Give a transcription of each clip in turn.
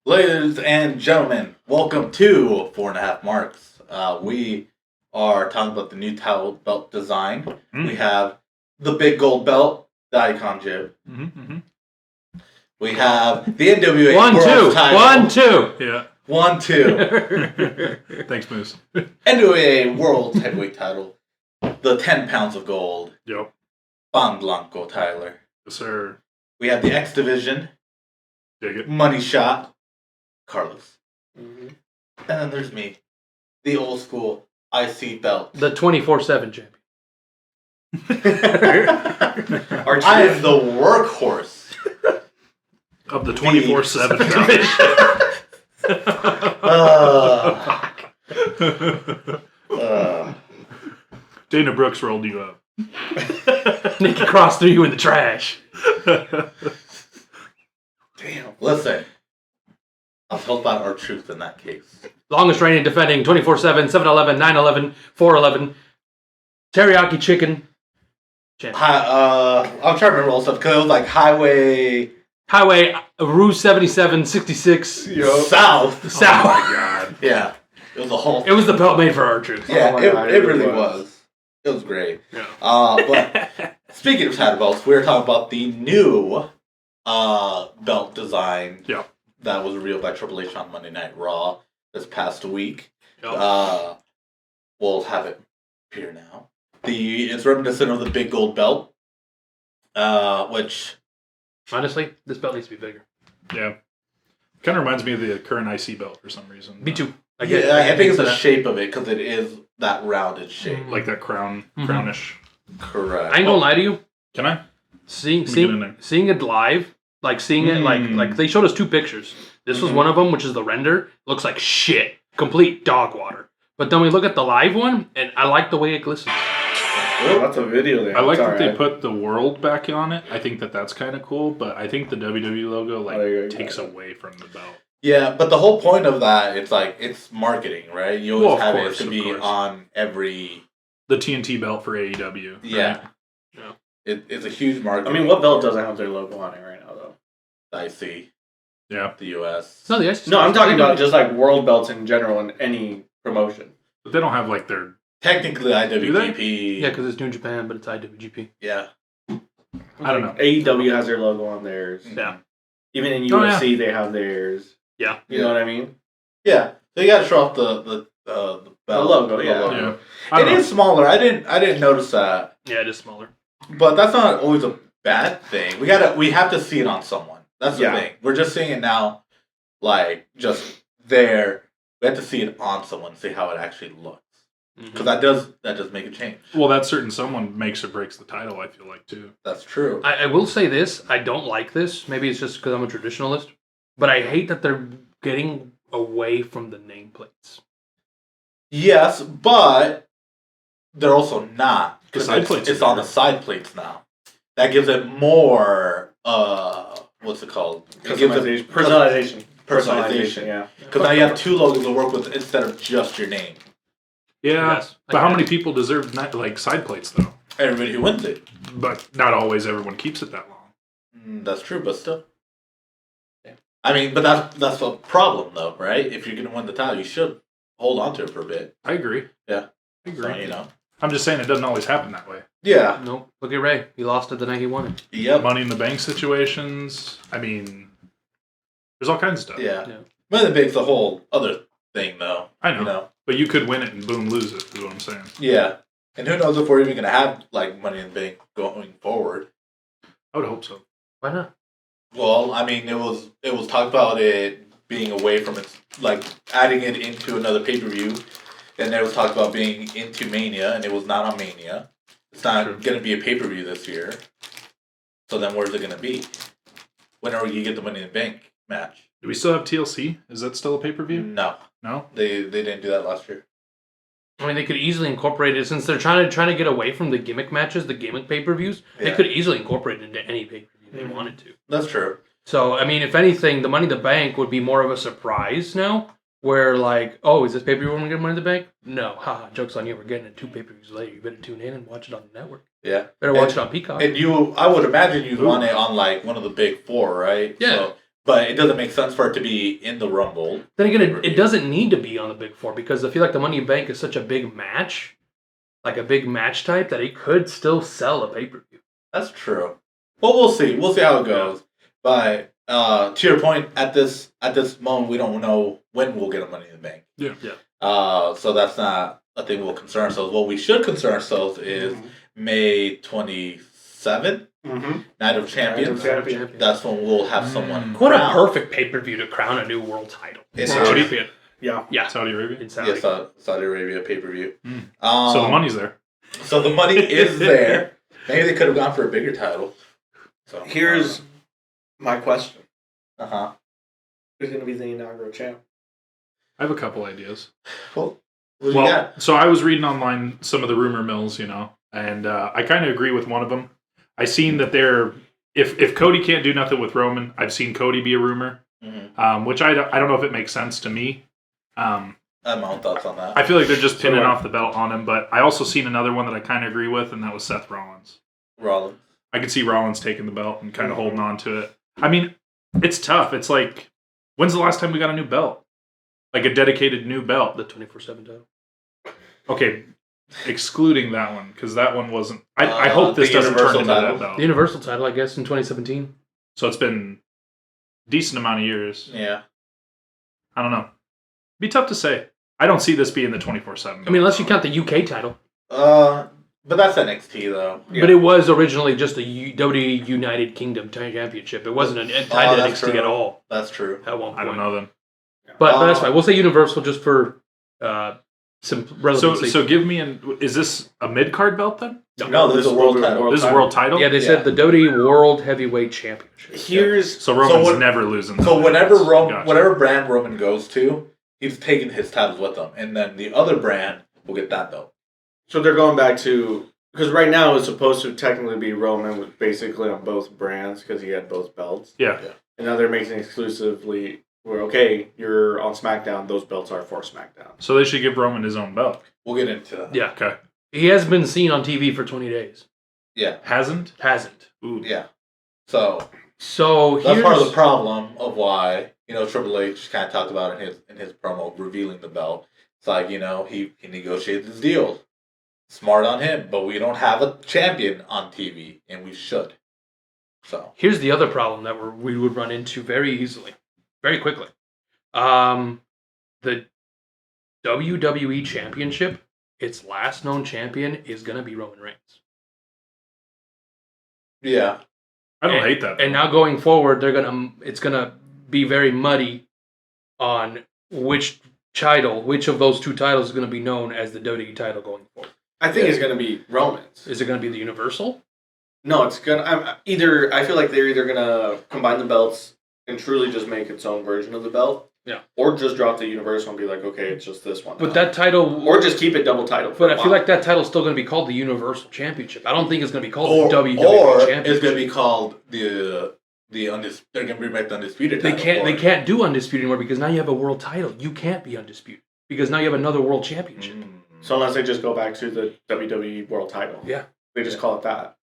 Ladies and gentlemen, welcome to 4.5 Marks. We are talking about the new title belt design. We have the big gold belt, the icon jib. We have the NWA World title. 1-2. Yeah. 1-2. Thanks, Moose. NWA World Heavyweight title. The 10 pounds of gold. Yep. Ban Blanco, Tyler. Yes, sir. We have the X Division. Dig it. Money Shot. Carlos. And then there's me. The old school IC belt. The 24/7 champion. I am the workhorse Of the 24/7 Dana Brooks rolled you up. Nikki Cross threw you in the trash. Damn. Listen. I'll tell about our truth in that case. Longest reigning defending 24/7, 7-11, 9-11, 4-11, teriyaki chicken. Champion. I'm trying to remember all stuff because it was like Highway Route 77, 66. South. South. Oh my god. Yeah. It was a whole. It was the belt made for our truth. Yeah, Oh my it God, it really was. It was great. Yeah. But speaking of title belts, we were talking about the new belt design. Yeah. That was revealed by Triple H on Monday Night Raw this past week. Yep. We'll have it here now. It's reminiscent of the big gold belt, which Honestly, this belt needs to be bigger. Yeah. Kind of reminds me of the current IC belt for some reason. Me too. I think it's the shape of it because it is that rounded shape. Like that crownish. Correct. I ain't gonna lie to you. Can I? Seeing Let me get in there. it live, like seeing it like they showed us two pictures. This was one of them, which is the render. Looks like shit, complete dog water. But then we look at the live one, and I like the way it glistens. Oh, that's a video there. I like It's that they alright. put the world back on it. I think that's kind of cool, but I think the WWE logo yeah, takes yeah. away from the belt. Yeah, but the whole point of that, it's marketing, right? You always Well, of have course, it to of be course. on every. The TNT belt for AEW. Yeah. Yeah. It's a huge market. I mean, what belt doesn't have their logo on it right now, though? I see. Yeah. The US. It's not the ice. No, I'm talking about just like world belts in general in any promotion. But they don't have like their... Technically IWGP. Yeah, because it's New Japan, but it's IWGP. Yeah. I don't know. AEW has their logo on theirs. Yeah. Even in Oh, yeah. UFC, they have theirs. Yeah. You know what I mean? Yeah. So you gotta show off the belt. The logo, yeah. Yeah. I don't It know. is smaller. I didn't notice that. Yeah, it is smaller. But that's not always a bad thing. We have to see it on someone. That's the Yeah. thing. We're just seeing it now, like just there. We have to see it on someone, see how it actually looks, because that does make a change. Well, that certain someone makes or breaks the title, I feel like, too. That's true. I will say this. I don't like this. Maybe it's just because I'm a traditionalist. But I hate that they're getting away from the nameplates. Yes, but they're also not. The side plates It's are on the better. side plates now. That gives it more. What's it called? It gives it Personalization. personalization. Yeah. Because now you have two logos to work with instead of just your name. Yeah. Yes. But how many people deserve like side plates, though? Everybody who wins it. But not always everyone keeps it that long. That's true, but still. I mean, but that's a problem, though, right? If you're going to win the title, you should hold on to it for a bit. I agree. Yeah. I agree. So, you know. I'm just saying it doesn't always happen that way. Yeah. Nope. Look at Ray. He lost it the night he won it. Yep. Money in the bank situations. I mean, there's all kinds of stuff. Yeah. Yeah. Money in the Bank's a whole other thing, though. I know. You know. But you could win it and boom, lose it, is what I'm saying. Yeah. And who knows if we're even going to have, like, Money in the Bank going forward. I would hope so. Why not? Well, I mean, it was talked about it being away from its, like, adding it into another pay-per-view. And there was talk about being into Mania, and it was not on Mania. It's not going to be a pay-per-view this year. So then where's it going to be? Whenever you get the Money in the Bank match. Do we still have TLC? Is that still a pay-per-view? No. No? They didn't do that last year. I mean, they could easily incorporate it since they're trying to get away from the gimmick matches, the gimmick pay-per-views. They Yeah. could easily incorporate it into any pay-per-view they wanted to. That's true. So, I mean, if anything, the Money in the Bank would be more of a surprise now. Where, like, oh, is this pay-per-view when we get Money in the Bank? No. Haha, joke's on you. We're getting it 2 pay-per-views later. You better tune in and watch it on the network. Yeah. Better watch it on Peacock. And I would imagine you'd want it on, like, one of the big four, right? Yeah. So But it doesn't make sense for it to be in the Rumble. Then again, it doesn't need to be on the Big Four because I feel like the Money in the Bank is such a big match, like a big match type, that it could still sell a pay-per-view. That's true. Well, we'll see. We'll see how it goes. But to your point, at this moment, we don't know when we'll get a Money in the Bank. Yeah. So that's not a thing we'll concern ourselves. What we should concern ourselves is May 27th, Night of Champions. That's when we'll have someone. What a crowned. perfect pay-per-view to crown a new world title. It's World Saudi. champion. Yeah. Saudi Arabia. In Saudi. Yes, Saudi Arabia pay-per-view. So the money's there. So the money is there. Maybe they could have gone for a bigger title. So Here's my question: uh-huh. Who's going to be the inaugural champ? I have a couple ideas. Well, what do you got? So I was reading online some of the rumor mills, and I kind of agree with one of them. I seen that if Cody can't do nothing with Roman, I've seen Cody be a rumor, which I don't know if it makes sense to me. I have my own thoughts on that. I feel like they're just pinning off the belt on him, but I also seen another one that I kind of agree with, and that was Seth Rollins. Rollins. I could see Rollins taking the belt and kind of holding on to it. I mean, it's tough. It's like, when's the last time we got a new belt? Like a dedicated new belt? The 24/7 title. Okay, excluding that one, because that one wasn't... I hope this the doesn't turn Universal into title? that belt. The Universal title, I guess, in 2017. So it's been a decent amount of years. Yeah. I don't know. Be tough to say. I don't see this being the 24/7. I mean, unless you count the UK title. But that's NXT though. Yeah. But it was originally just a WWE United Kingdom Championship. It wasn't tied to that's NXT true. at all That's true. at one point. I don't know then. But that's fine. We'll say Universal just for some relevancy. So give me is this a mid-card belt then? No, this is a world title. This is a world title? Yeah, they said the WWE World Heavyweight Championship. So Roman's never losing. So whenever Gotcha. whatever brand Roman goes to, he's taking his titles with him, and then the other brand will get that belt. So they're going back to, because right now it's supposed to technically be Roman with basically on both brands because he had both belts. Yeah. And now they're making it exclusively where, okay, you're on SmackDown, those belts are for SmackDown. So they should give Roman his own belt. We'll get into that. Yeah. Okay. He has been seen on TV for 20 days. Yeah. Hasn't? Hasn't. Ooh. Yeah. So So that's here's part of the problem of why Triple H kind of talked about in his promo revealing the belt. It's like he negotiated his deal. Smart on him, but we don't have a champion on TV, and we should. So here's the other problem that we would run into very easily, very quickly. The WWE Championship, its last known champion is going to be Roman Reigns. yeah, I don't hate that. And now going forward, it's gonna be very muddy on which of those two titles is going to be known as the WWE title going forward. I think it's going to be Roman's. Is it going to be the Universal? No, it's going to... I feel like they're either going to combine the belts and truly just make its own version of the belt. Yeah. Or just drop the Universal and be like, okay, it's just this one. But that title... Or just keep it double title. But I feel like that title's still going to be called the Universal Championship. I don't think it's going to be called the WWE or Championship. it's going to be called the they're going to bring back the Undisputed title. They can't do Undisputed anymore because now you have a world title. You can't be Undisputed because now you have another world championship. So unless they just go back to the WWE World Title. Yeah. They just call it that.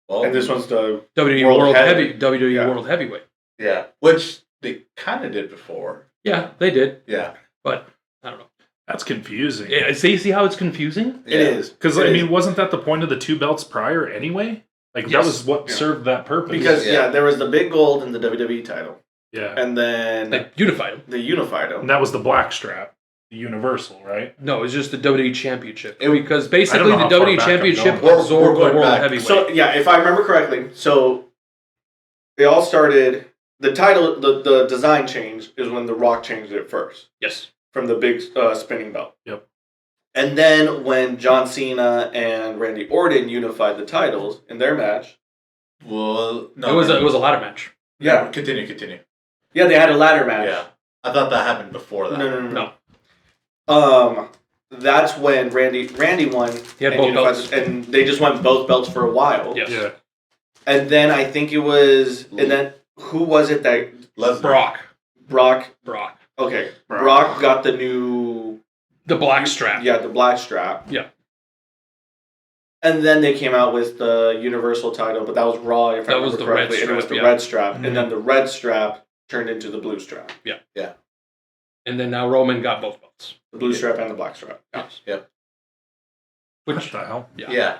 Well, And this one's the... WWE World Heavyweight. Yeah, which they kind of did before. Yeah, they did. Yeah. But, I don't know. That's confusing. Yeah, see how it's confusing? It is. Because, wasn't that the point of the two belts prior anyway? Like, that was what served that purpose. Because, there was the big gold in the WWE title. Yeah. And then... They unified them. They unified them. And that was the black strap. The Universal, right? No, it's just the WWE Championship. Because I basically don't know the how far WWE back I'm Championship going. absorbed the We're going World back. Heavyweight. So, if I remember correctly, they all started... The title, the design change is when The Rock changed it first. Yes. From the big spinning belt. Yep. And then when John Cena and Randy Orton unified the titles in their match... Well, no. It was a ladder match. Yeah, continue. Yeah, they had a ladder match. Yeah. I thought that happened before that. No. That's when Randy won. He had both belts. And they just went both belts for a while. Yes. Yeah. And then I think it was... And then who was it that... Lesnar. Brock. Brock. Okay. Brock got the new... The black strap. Yeah, the black strap. Yeah. And then they came out with the Universal title, but that was Raw, if I remember correctly. And it was the red strap. Mm-hmm. And then the red strap turned into the blue strap. And then now Roman got both belts. The blue strap and the black strap. Yes. Yep. What Which, the hell? Yeah.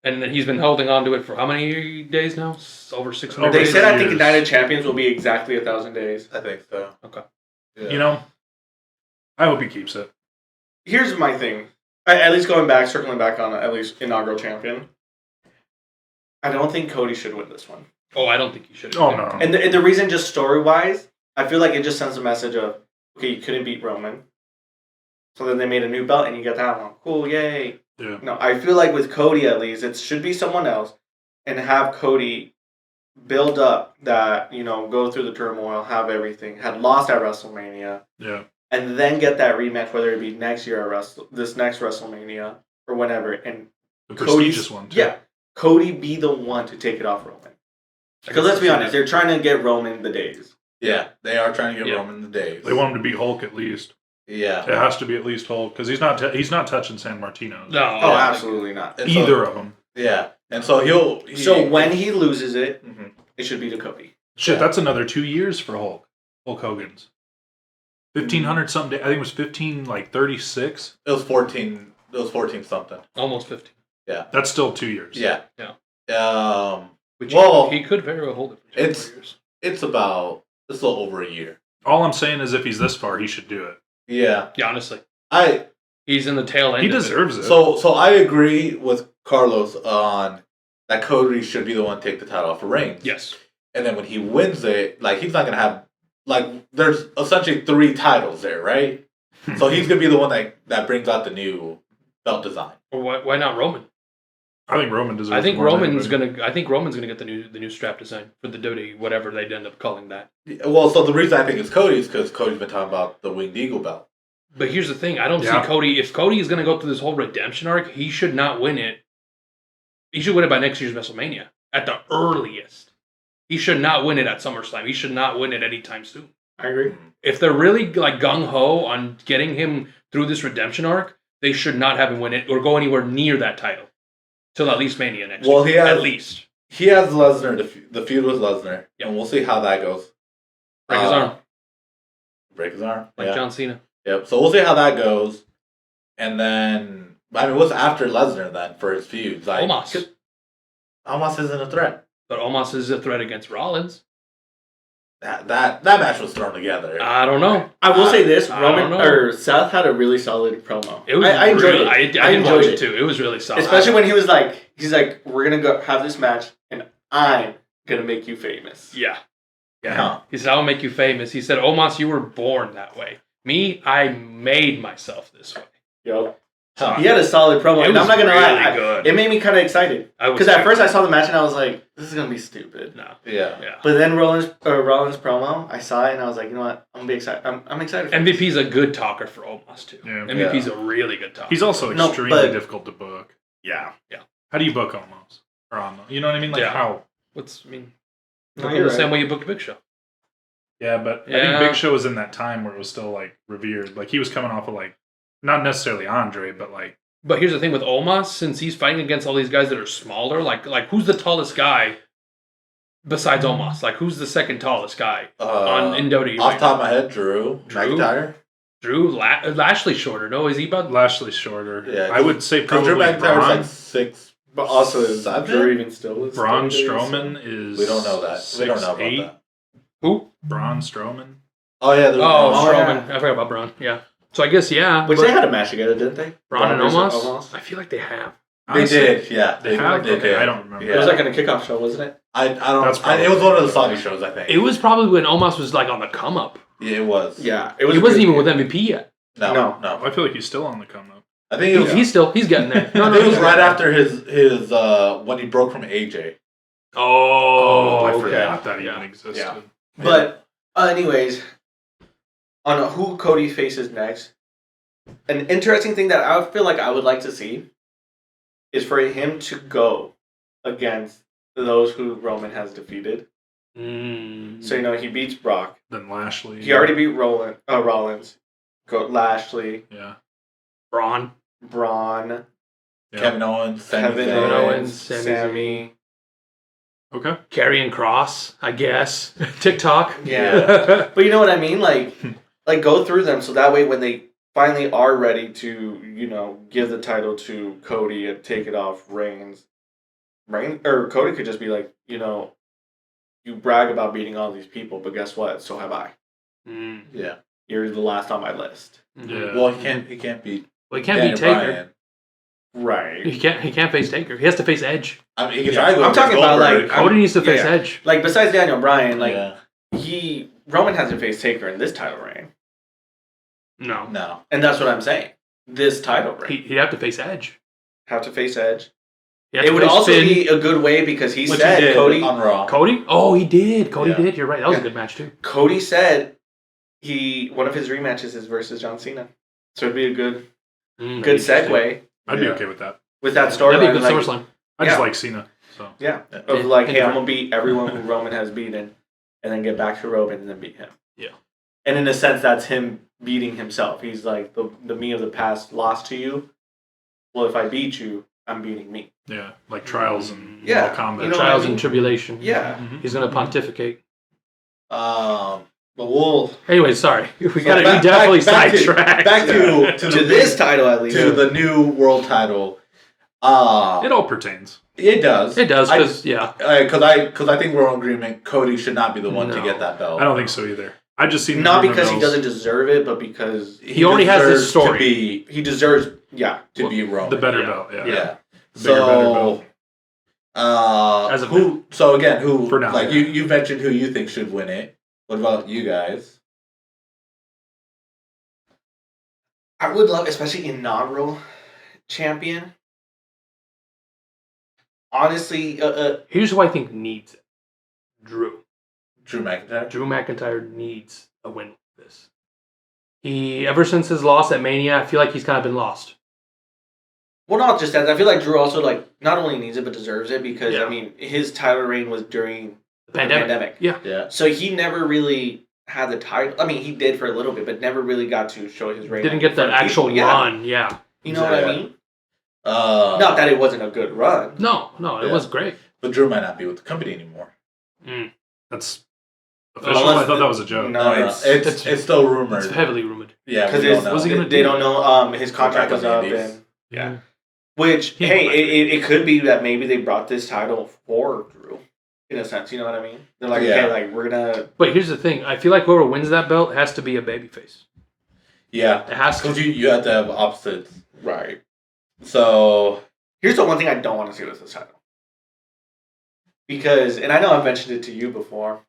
and then he's been holding on to it for how many days now? Over 600 They days? said I think years. United Champions will be exactly 1,000 days. I think so. Okay. Yeah. You know, I hope he keeps it. Here's my thing. Circling back on at least inaugural champion. I don't think Cody should win this one. Oh, I don't think he should. Oh, no. And the reason, just story-wise, I feel like it just sends a message of, okay, you couldn't beat Roman. So then they made a new belt and you get that one. Cool, yay. Yeah. No, I feel like with Cody at least, it should be someone else and have Cody build up that, go through the turmoil, have everything, had lost at WrestleMania, Yeah. and then get that rematch, whether it be next year or this next WrestleMania or whenever. And The Cody's- prestigious one, too. Yeah, Cody be the one to take it off Roman. Because let's be honest, they're trying to get Roman the days. Yeah, they are trying to get Yeah. Roman the days. They want him to beat Hulk at least. Yeah. It has to be at least Hulk because he's not touching San Martino. No. Oh, absolutely not. And Either of them. Yeah, and so So when he loses it, Mhm. it should be to Cody. Shit, Yeah. that's another 2 years for Hulk Hogan's. 1,500 something. I think it was 36. It was 14. It was 14 something. Almost 50. That's still 2 years. Yeah. Yeah. Which Well, he could very well hold it for 2 it's- years. it's a little over a year. All I'm saying is if he's this far, he should do it. Yeah, Yeah, honestly. He's in the tail end He of it. deserves it. so I agree with Carlos on that. Cody should be the one to take the title off of Reigns. Yes. And then when he wins it, like he's not gonna have there's essentially 3 titles there, right? So he's gonna be the one that brings out the new belt design. Or why not Roman? I think Roman deserves I think more than Roman's anybody. gonna get the new strap design for the WWE, whatever they'd end up calling that. Well, so the reason I think it's Cody is because Cody's been talking about the Winged Eagle belt. But here's the thing: I don't Yeah. see Cody. If Cody is gonna go through this whole redemption arc, he should not win it. He should win it by next year's WrestleMania at the earliest. He should not win it at SummerSlam. He should not win it anytime soon. I agree. If they're really gung ho on getting him through this redemption arc, they should not have him win it or go anywhere near that title till at least Mania next Well, year. he has- At least He has Lesnar, the feud with Lesnar, Yep. and we'll see how that goes. break his arm Break his arm. like Yeah. John Cena. Yep. So we'll see how that goes. And then, what's after Lesnar then for his feuds? Like, Omos, Omos isn't a threat. but Omos is a threat against Rollins. That match was thrown together. I don't know. I will say this: I don't Roman know. or Seth had a really solid promo. It was I enjoyed really, it. I enjoyed watched it it too. It was really solid. especially when he's like, we're gonna go have this match, and I'm gonna make you famous. Yeah. Yeah. He said, I'll make you famous. He said, Omos, you were born that way. Me, I made myself this way. Yo, Huh. he had a solid promo, It and was I'm not gonna really lie, good. it made me kind of excited I was because at first I saw the match and I was like, this is gonna be stupid. No. Yeah. Yeah. But then Rollins promo, I saw it and I was like, you know what? I'm gonna be excited. I'm excited. For this. MVP's a good talker for Omos too. Yeah. MVP's a really good talker. He's also No, extremely but- difficult to book. Yeah. How do you book Omos? Or Omos? You know what I mean? Like Yeah. how? No, No, the you're same right. way you book a Big Show. Yeah, but I Yeah. think Big Show was in that time where it was still like revered. Like he was coming off of like not necessarily Andre, but like But here's the thing with Omos, since he's fighting against all these guys that are smaller, like who's the tallest guy besides Omos? Like who's the second tallest guy in WWE? Off right the top of my head, Drew Drew? McIntyre. now? Drew Lashley's shorter. No, is he about? Lashley's shorter. Yeah, I would say Because probably Drew McIntyre's Braun. like 6. But also, is Seven? Drew even still is Braun WWE, so- Strowman is. We don't know that. We don't know about 6'8". that. Who? Braun Strowman. Oh yeah. There's Oh, Oh, Strowman. yeah. I forgot about Braun. Yeah. So I guess yeah. Which but they had a match together, didn't they? Braun and versus Omos. I feel like they have. They Honestly, did. Yeah. They have. They Okay, did. I don't remember. Yeah. It was like on a kickoff show, wasn't it? I don't. That's it was one of the probably- Saudi shows, I think. It was probably when Omos was like on the come up. Yeah, it was. Yeah, He wasn't even with MVP yet. No. No. No. I feel like he's still on the come up. I think it was. He's getting there. I think it was right after his when he broke from AJ. Oh, I okay. forgot that Yeah. even existed. Yeah. But anyways, on who Cody faces next, an interesting thing that I feel like I would like to see is for him to go against those who Roman has defeated. Mm. So he beats Brock. Then Lashley. He already beat Rollins. Go Lashley, Yeah. Braun. Braun, Yeah. Kevin Owens, Sami Kevin Zayn. Owens, Sammy. Sami Okay. Karrion Cross, I guess. TikTok. Yeah. But you know what I mean? Like go through them so that way when they finally are ready to, give the title to Cody and take it off Reigns, or Cody could just be like, you brag about beating all these people, but guess what? So have I. Mm. Yeah. You're the last on my list. Yeah. Well, he can't beat. Well, he can't Daniel beat Taker. Bryan. Right. He can't face Taker. He has to face Edge. I mean, he can try to go I'm against talking about, Goldberg. like, Cody needs to face yeah. Edge. Like, besides Daniel Bryan, Yeah. Roman hasn't faced Taker in this title reign. No. No. And that's what I'm saying. This title reign. He'd have to face Edge. Have to face Edge. He'd have It to would face also Finn. be a good way because he Which said, he did Cody, on Raw. Cody? Oh, he did. Cody Yeah. did. You're right. That was Yeah. a good match, too. Cody said one of his rematches is versus John Cena. So it'd be a good That'd good be interesting. segue I'd be Yeah. okay with that. with that That'd be a storyline. good Like, SummerSlam. I just Yeah. like Cena. So yeah. Yeah. Of like, And hey, I'm different. gonna beat everyone who Roman has beaten and then get back to Roman and then beat him. Yeah. And in a sense that's him beating himself. He's like the me of the past lost to you. Well, if I beat you, I'm beating me. yeah, like Trials and Yeah, Mortal Kombat. you know Trials what I mean? and tribulation. Yeah. Mhm. He's going to pontificate. But we'll Anyway, sorry. We So definitely back to- sidetracked. back to To this title at least. to the new world title. It all pertains. It does. It does, because, Because I think we're in agreement. Cody should not be the one to No. get that belt. I don't think so either. I just seen Not rumor because he mills. doesn't deserve it, but because He already has this deserves story. to be he deserves to be Roman. the better Yeah. belt. Yeah. Yeah. Bigger, better So, belt. As of who? So again, who? For now, like yeah. you mentioned who you think should win it. What about you guys? I would love, especially inaugural champion. Honestly, Here's who I think needs it. Drew. Drew McIntyre. Drew McIntyre needs a win with this. Ever since his loss at Mania, I feel like he's kind of been lost. well, not just that. I feel like Drew also not only needs it but deserves it because Yeah. I mean his title reign was during The pandemic. the pandemic. Yeah. Yeah. So he never really had the title. I mean, he did for a little bit, but never really got to show his reign. Didn't get that in front of actual people. Yeah. run. Yeah. You know what I Yeah. mean? Not Not that it wasn't a good run. No, it Yeah. was great. But Drew might not be with the company anymore. That's official. Unless I thought that was a joke. No, it's still rumored. It's heavily rumored. Yeah, because we don't know. was he gonna they do? don't know. His contract Back was on up, the Indies. and Yeah. which He hey, went back. it could be that maybe they brought this title for Drew, in a sense. You know what I mean? They're like, Yeah. okay, like we're gonna. But here's the thing. I feel like whoever wins that belt has to be a babyface. Yeah, It has to. because you have to have opposites. Right. So Here's the one thing I don't want to see with this title. Because, and I know I've mentioned it to you before,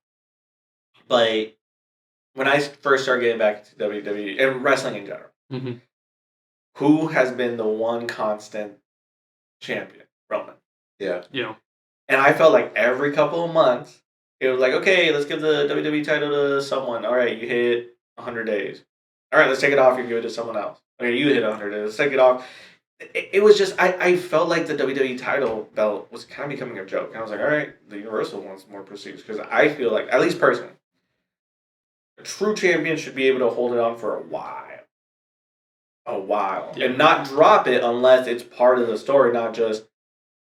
but when I first started getting back into WWE and wrestling in general, Mhm. who has been the one constant champion? Roman. yeah, And I felt like every couple of months, it was like, okay, let's give the WWE title to someone. All right, you hit 100 days. All right, let's take it off and give it to someone else. Okay, you hit 100 days. Let's take it off. It was just, I felt like the WWE title belt was kind of becoming a joke. And I was like, all right, the Universal wants more prestige. Because I feel like, at least personally, a true champion should be able to hold it on for a while. Yeah. And not drop it unless it's part of the story, not just,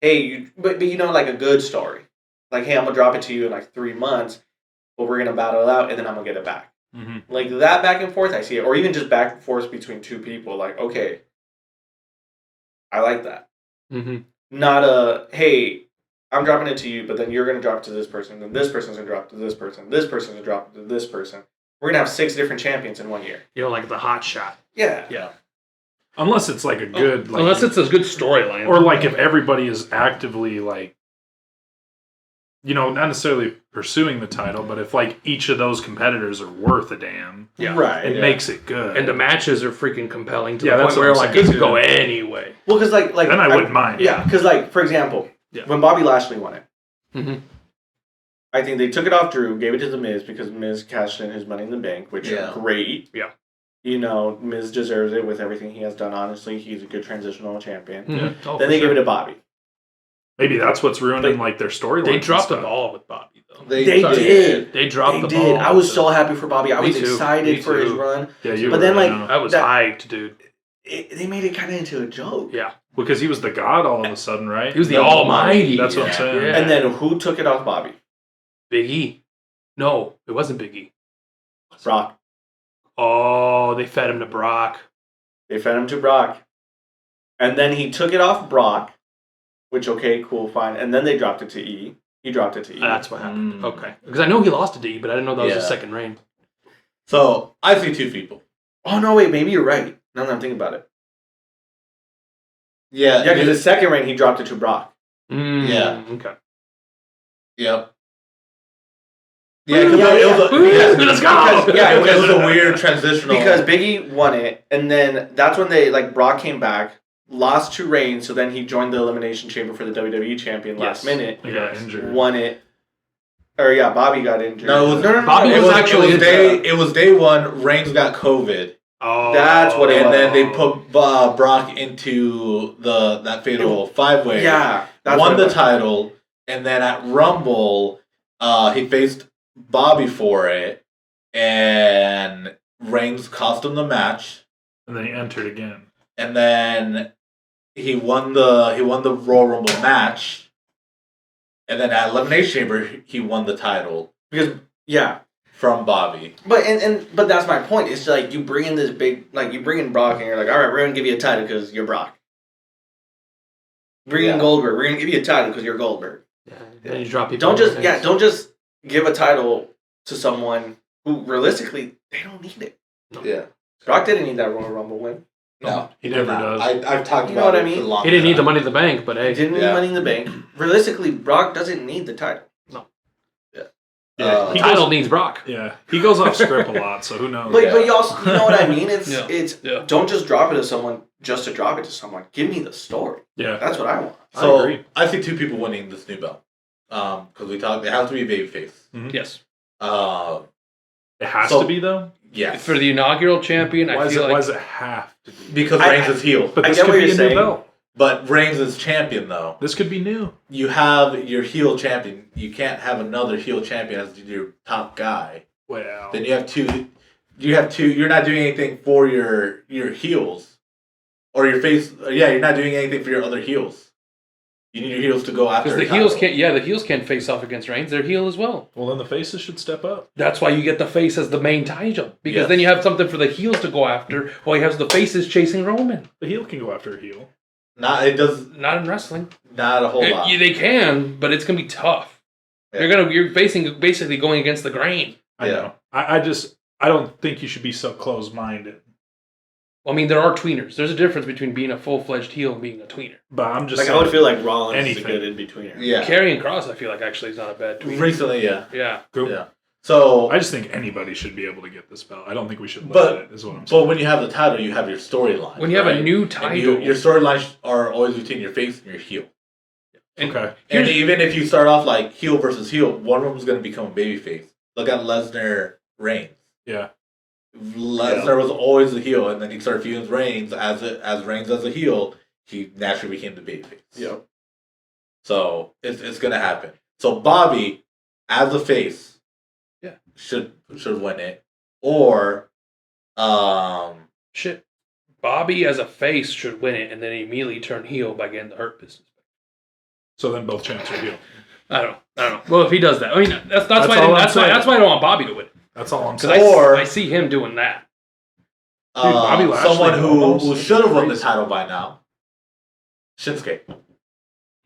hey, but like a good story. Like, hey, I'm going to drop it to you in like 3 months, but we're going to battle it out and then I'm going to get it back. Mm-hmm. Like that back and forth, I see it. Or even just back and forth between two people. Like, okay, I like that. Mm-hmm. Not a, hey, I'm dropping it to you, but then you're going to drop it to this person, then this person's going to drop it to this person, this person's going to drop it to this person. We're going to have 6 different champions in 1 year. Like the hot shot. Yeah. Yeah. Unless it's like a good, like, Unless it's a good storyline. or like if everybody is actively like, not necessarily pursuing the title, but if like each of those competitors are worth a damn, Yeah. Right. it makes it good. And the matches are freaking compelling to Yeah, the that's point what where I'm like saying, it could too. go anyway. Well, because like then I wouldn't mind. Yeah, because like for example, Yeah. when Bobby Lashley won it, Mm-hmm. I think they took it off Drew, gave it to The Miz because Miz cashed in his Money in the Bank, which Yeah. is great. Yeah. Miz deserves it with everything he has done. Honestly, he's a good transitional champion. Mm-hmm. Oh, Then they gave it to Bobby. Maybe that's what's ruining But like their storyline. They and dropped the stuff. ball with Bobby though. They did. They dropped They the did. ball. I was so happy for Bobby. I Me was too. excited Me for his too. run. Yeah, you But were, then, I like, know. I was that- hyped, dude. They made it kind of into a joke. Yeah. Because he was the god all of a sudden, right? He was the Almighty. That's what I'm saying. Yeah. And then who took it off Bobby? Big E. No, it wasn't Big E. Brock. Oh, they fed him to Brock. They fed him to Brock. And then he took it off Brock, which, okay, cool, fine. And then they dropped it to E. He dropped it to E. That's what happened. Okay. Because I know he lost to D, but I didn't know that was his second reign. So I see two people. Oh, no, wait, maybe you're right. Now that I'm thinking about it. Yeah, Yeah, because his second reign, he dropped it to Brock. Yeah. Okay. Yep. Yeah, because Let's go! it was a weird transitional. Because Big E won it, and then that's when Brock came back, lost 2 reigns, so then he joined the Elimination Chamber for the WWE Champion last minute. He got injured. Won it. Or yeah, Bobby got injured. No, Bobby was actually it was day 1. Reigns got COVID. Oh, that's what it was. And then they put Brock into that fatal 5-way. Yeah, won the title, and then at Rumble, he faced Bobby for it, and Reigns cost him the match. And then he entered again. And then he won the Royal Rumble match. And then at Elimination Chamber, he won the title. From Bobby. But but that's my point. It's like you bring in this big, you bring in Brock and you're like, all right, we're gonna give you a title because you're Brock. Bring in Goldberg. We're gonna give you a title because you're Goldberg. Yeah. Then you drop people. Don't just give a title to someone who realistically they don't need it. No. Yeah. Brock didn't need that Royal Rumble win. No, he never does. I've talked You know about what it I mean? for a long He didn't need the time. Money in the Bank, but hey. He didn't need Money in the Bank. Realistically, Brock doesn't need the title. No. Yeah, the title needs Brock. Yeah, he goes off script a lot, so who knows? But you also, you know what I mean? It's Yeah. don't just drop it to someone just to drop it to someone. Give me the story. Yeah, That's what I want. So I agree. I see two people winning this new belt. Because we talked, it has to be a babyface. Mm-hmm. Yes. It has to be though. Yes. For the inaugural champion, Why I feel like does it have to be? Because Reigns is heel. But I this get could what be you're a saying. new belt. But Reigns is champion though. This could be new. You have your heel champion. You can't have another heel champion as your top guy. Well, Then you have two. You're not doing anything for your heels, or your face. Yeah, you're not doing anything for your other heels. You need your heels to go after. because the heels can't. Yeah, the heels can't face off against Reigns. They're heel as well. well, then the faces should step up. That's why you get the face as the main title because Yes. then you have something for the heels to go after, while you have the faces chasing Roman. The heel can go after a heel. Not it does Not in wrestling. not a whole lot. They can, but it's gonna be tough. Yeah. You're basically going against the grain. I Yeah. know. I don't think you should be so close-minded. I mean, there are tweeners. There's a difference between being a full-fledged heel and being a tweener. But I'm just I saying, would feel like Rollins is anything. a good in-betweener. Yeah. Karrion Cross, I feel like actually is not a bad tweener. Recently, yeah. Yeah. Cool. Yeah. So, I just think anybody should be able to get this belt. I don't think we should limit But- it. Is what I'm saying. but when you have the title, you have your storyline. When you have right? a new And title, your storylines are always between your face and your heel. and Okay. And even if you start off like heel versus heel, one of them is going to become a babyface. Look at Lesnar Reigns. Yeah. Lesnar was always a heel, and then he started feuding with Reigns as Reigns as a heel. He naturally became the babyface. Yep. So it's going to happen. So Bobby, as a face, should win it, or shit, Bobby as a face should win it and then immediately turn heel by getting the Hurt Business. So then both champs are heel. I don't know. Well, if he does that, I mean, that's That's why all I'm that's why saying. I don't want Bobby to win it That's all I'm because saying. Or- I see him doing that. Dude, Bobby Lashley someone who almost should have won the crazy. title by now, Shinsuke.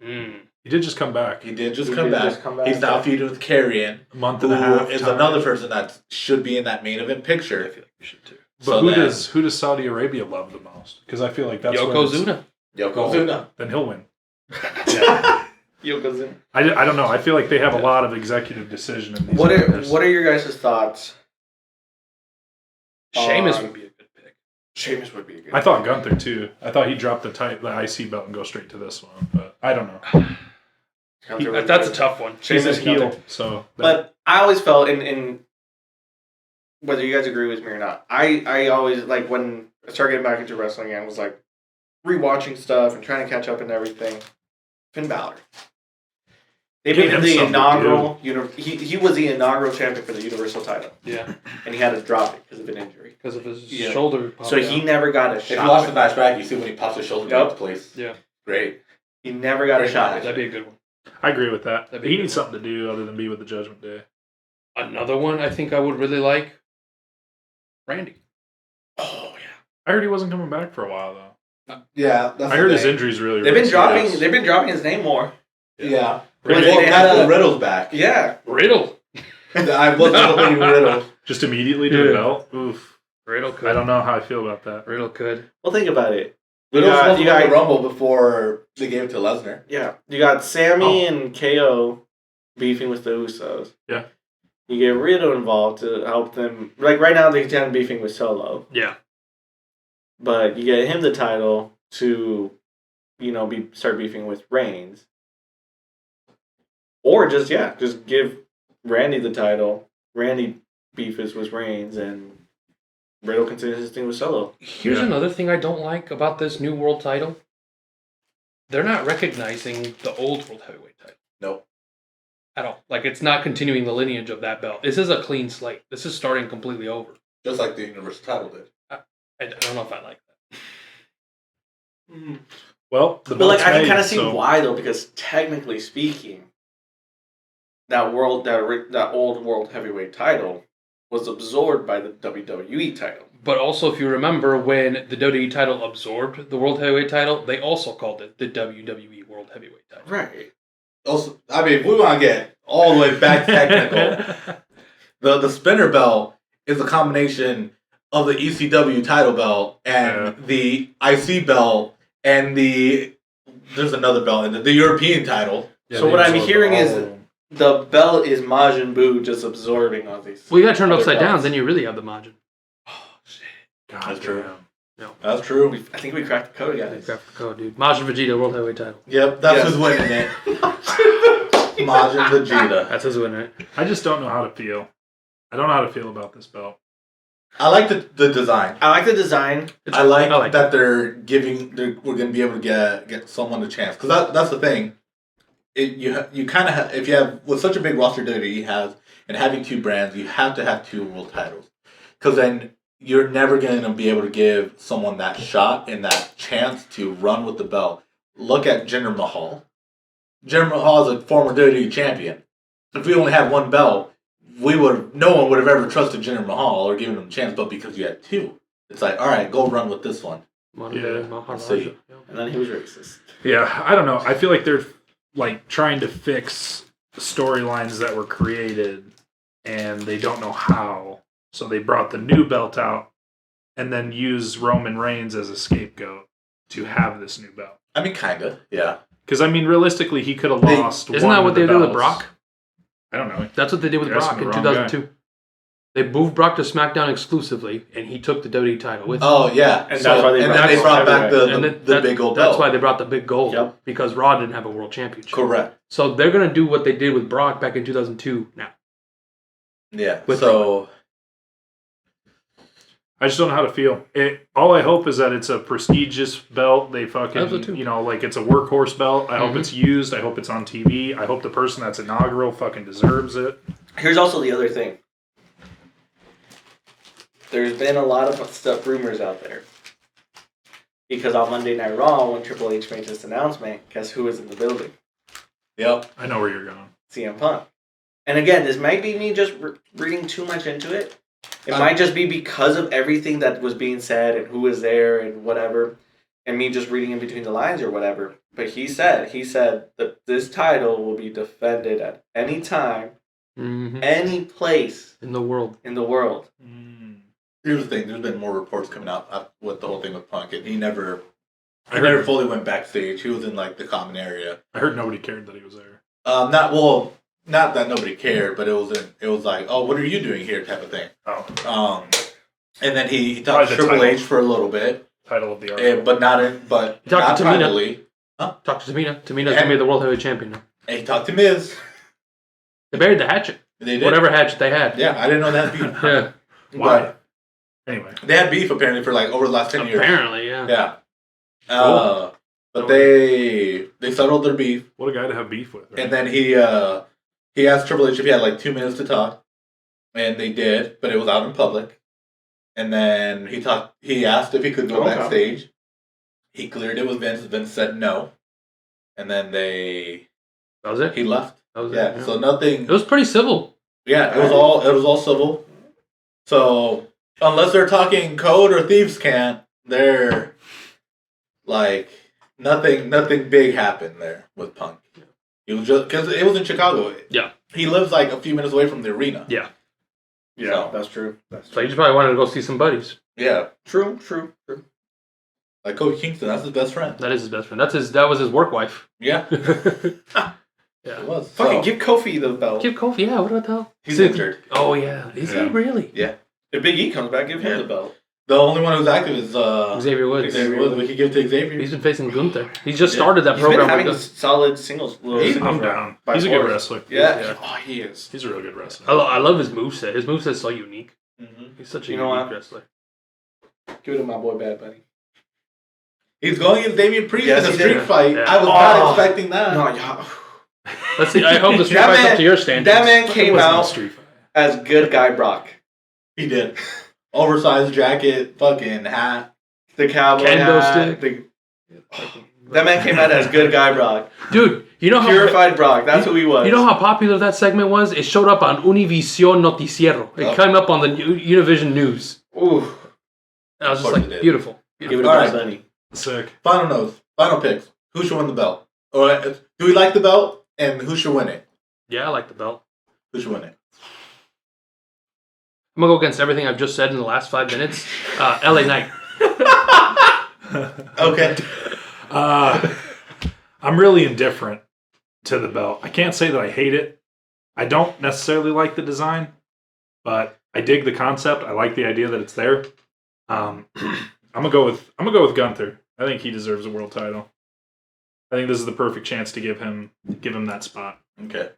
Mm. He did just come back. He did just He come did back. just come back, He's now yeah. feuding with Karrion, A month who and a half. is time. another person that should be in that main event I picture. feel like we should too. But So who then- does Saudi Arabia love the most? Because I feel like that's where Yokozuna. Yokozuna. Then he'll win. Yokozuna. I don't know. I feel like they have a lot of executive decision in these What matters. are your guys' thoughts? Sheamus on- would be a good pick. Sheamus would be a good. I thought Gunther too. I thought he'd drop the IC belt and go straight to this one, but I don't know. Gunther would be That's a good. tough one. He's a Sheamus, heel, Gunther. so. But I always felt in whether you guys agree with me or not, I always like when I started getting back into wrestling again, was like rewatching stuff and trying to catch up and everything. Finn Balor. They Give made him him the something to inaugural. He was the inaugural champion for the Universal title, Yeah, and he had to drop it because of an injury. because of his Yeah. shoulder. So he never got a If you shot. watch the match back, you see when he pops his shoulder Yep. into place. Yeah. Great. He never got a Great shot. match. That'd be a good one. I agree with that. That'd be He a good needs one. something to do other than be with the Judgment Day. Another one I think I would really like. Randy. Oh yeah. I heard he wasn't coming back for a while though. Yeah, that's I heard his injuries really. They've been dropping. Yes. They've been dropping his name more. Yeah. Well, Well, they now had that a- Riddle's back. Yeah. Riddle. I wasn't hoping Riddle. Just immediately to the Yeah. belt. Oof. Riddle could. I don't know how I feel about that. Riddle could. Well, think about it. Riddle was supposed you to win got- the Rumble before they gave it to Lesnar. Yeah, you got Sammy and KO beefing with the Usos. Yeah. You get Riddle involved to help them. Like right now, they're kind of beefing with Solo, Yeah. but you get him the title to, start beefing with Reigns, or just give Randy the title. Randy beefs with Reigns, and Riddle continues his thing with Solo. Here's Yeah. another thing I don't like about this new world title. They're not recognizing the old world heavyweight title Nope. at all. Like it's not continuing the lineage of that belt. This is a clean slate. This is starting completely over. Just like the Universal title did. I don't know if I like that. Well, the But like, belt's I can made, kind of see so- why though, because technically speaking, that old world heavyweight title was absorbed by the WWE title. But also, if you remember, when the WWE title absorbed the world heavyweight title, they also called it the WWE World Heavyweight title. Right. Also, I mean, if we want to get all the way back technical, the spinner belt is a combination of the ECW title belt and the IC belt and there's another belt and the European title. Yeah, So they what I'm absorbed hearing all is of them. the belt is Majin Buu just absorbing all these. Well, you got to turn it other upside down, belts. then you really have the margin. God That's true. damn. That's true. I think we cracked the code, guys. Graphic code, dude. Majin Vegeta World Heavyweight title. Yep, that's Yes. who's winning it. Majin Vegeta. That's his win, right? I just don't know how to feel. I don't know how to feel about this belt. I like the design. I like the design. I like I like that we're going to be able to get someone a chance because that's the thing. You kind of if you have with such a big roster WWE has and having two brands, you have to have two world titles because then you're never going to be able to give someone that shot and that chance to run with the belt. Look at Jinder Mahal. Jinder Mahal is a former WWE champion. If we only had one belt, no one would have ever trusted Jinder Mahal or given him a chance. But because you had two, it's like, all right, go run with this one. Yeah, Maharaja. see. And then he was racist. Yeah, I don't know. I feel like they're like trying to fix storylines that were created and they don't know how. So they brought the new belt out and then use Roman Reigns as a scapegoat to have this new belt. I mean, kind of, yeah. Because, I mean, realistically, he could have lost Isn't one that of what the they did with belts. Brock? I don't know. That's what they did with You're Brock asking in the wrong 2002. They moved Brock to SmackDown exclusively, and he took the WWE title with him. Oh, yeah. And that's why they and brought then they the brought back heavyweight. the big gold belt. That's why they brought the big gold, Yep. because Raw didn't have a world championship. Correct. So they're going to do what they did with Brock back in 2002 now. Yeah. With So I just don't know how to feel. All I hope is that it's a prestigious belt. They I hope so fucking, too. like it's a workhorse belt. I hope Mhm. it's used. I hope it's on TV. I hope the person that's inaugural fucking deserves it. Here's also the other thing. There's been a lot of rumors out there. Because on Monday Night Raw, when Triple H made this announcement, guess who was in the building? yep. I know where you're going. CM Punk. And again, this might be me just reading too much into it. It might just be because of everything that was being said and who was there and whatever, and me just reading in between the lines or whatever. But he said that this title will be defended at any time, Mm-hmm. any place In the world. in the world. Here's the thing. There's been more reports coming out with the whole thing with Punk, and he never I never heard, fully went backstage. He was in like the common area. I heard nobody cared that he was there. Not that nobody cared, but it was like, oh, what are you doing here, type of thing. Oh, And then he talked Probably to the Triple title. H for a little bit, title of the article. but not He talked to Tamina. privately. Talk to Tamina. Tamina's And- going to be the world heavyweight champion now. And he talked to Miz. They buried the hatchet. They did. Whatever hatchet they had. Yeah, I didn't know that beef. Yeah. Why? Anyway. They had beef apparently for like over the last 10 years. Apparently, yeah. Yeah. But they settled their beef, What a guy to have beef with. Right? and then he asked Triple H if he had like 2 minutes to talk, and they did, but it was out in public. And then he asked if he could go Okay. backstage. He cleared it with Vince. Vince said no, and then That was it. he left. That was Yeah, it. so nothing. It was pretty civil. Yeah, it was all civil. So unless they're talking code or thieves' can't, they're like nothing big happened there with Punk. It was just because it was in Chicago. Yeah. He lives like a few minutes away from the arena. Yeah. Yeah, So- that's true. So you just probably wanted to go see some buddies. Yeah, True. like Kofi Kingston, that's his best friend. That is his best friend. That was his work wife. Yeah, Yeah. it was. Fucking So, give Kofi the belt. Give Kofi, yeah, what the hell? he's injured. Oh yeah. Is he Yeah. really? If Big E comes back, give him Yeah. the belt. The only one who's active is Xavier Woods. Xavier Woods. We could give it to Xavier. He's been facing Gunther. He's just Yeah. started that He's been program. having with a solid singles. I'm down. He's a good wrestler. Yeah. Oh, he is. He's a real good wrestler. I love his moveset. His moveset's so unique. Mhm. He's such a You know unique what? wrestler. Give it to my boy Bad Bunny. He's going against Damian Priest Yes, in a he street did. fight. Yeah. I was Oh. not expecting that. No, yeah. Let's see. I hope the street That fight's man- up to your standards. That man It came wasn't a out street fight. as good guy Brock. He did. Oversized jacket, fucking hat. The cowboy Kendo hat. stick. That man came out as good guy Brock. Dude, you know how Purified Brock. That's who he was. you know how popular that segment was? It showed up on Univision Noticiero. It Oh. came up on the Univision News. Ooh. And I was Of just course like, it did. beautiful. Give it to All Bad right. Bunny. Sick. Final notes. Final picks. Who should win the belt? Or do we like the belt? And who should win it? Yeah, I like the belt. Who should win it? I'm gonna go against everything I've just said in the last 5 minutes. LA Knight. Okay. I'm really indifferent to the belt. I can't say that I hate it. I don't necessarily like the design, but I dig the concept. I like the idea that it's there. I'm gonna go with Gunther. I think he deserves a world title. I think this is the perfect chance to give him that spot. Okay.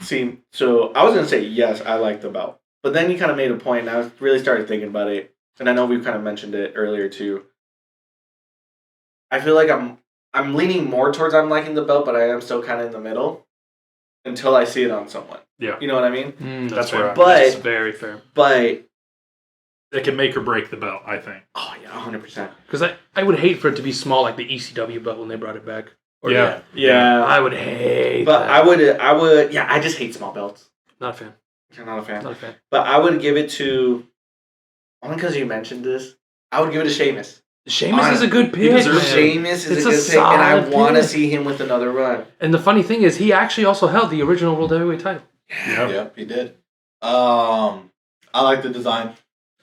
See, so I was gonna say yes, I like the belt, but then you kind of made a point, and I really started thinking about it, and I know we've kind of mentioned it earlier too. I feel like I'm leaning more towards I'm liking the belt, but I am still kind of in the middle until I see it on someone. Yeah. You know what I mean? That's fair. where But- That's very fair. But it can make or break the belt, I think. oh yeah, 100%. Because I would hate for it to be small like the ECW belt when they brought it back. Or Yeah. Yeah, I would hate but that. I would. Yeah, I just hate small belts. Not a fan. I'm not a fan. Not a fan. But I would give it to only because you mentioned this. I would give it to Sheamus. Sheamus is a good He pick, deserves man. Sheamus is It's a a good pick, and I solid want to pick. see him with another run. And the funny thing is, he actually also held the original World Heavyweight title. Yeah. Yep, he did. I like the design.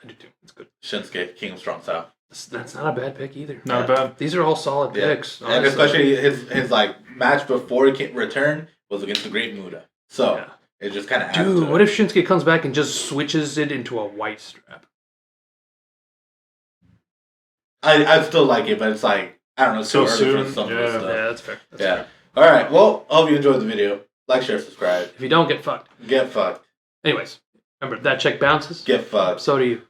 I do too. It's good. Shinsuke, King of Strong Style. That's not a bad pick either. Not bad. These are all solid Yeah. picks. And honestly. especially his like match before he came return was against the Great Muta. So Yeah. it just kind of adds Dude, to what it. if Shinsuke comes back and just switches it into a white strap? I still like it, but it's like I don't know, it's So too early soon, for some of yeah. this stuff. Yeah, that's fair. That's Yeah. fair. All right. Well, I hope you enjoyed the video. Like, share, subscribe. If you don't, get fucked. Get fucked. Anyways, remember, that check bounces. Get fucked. So do you.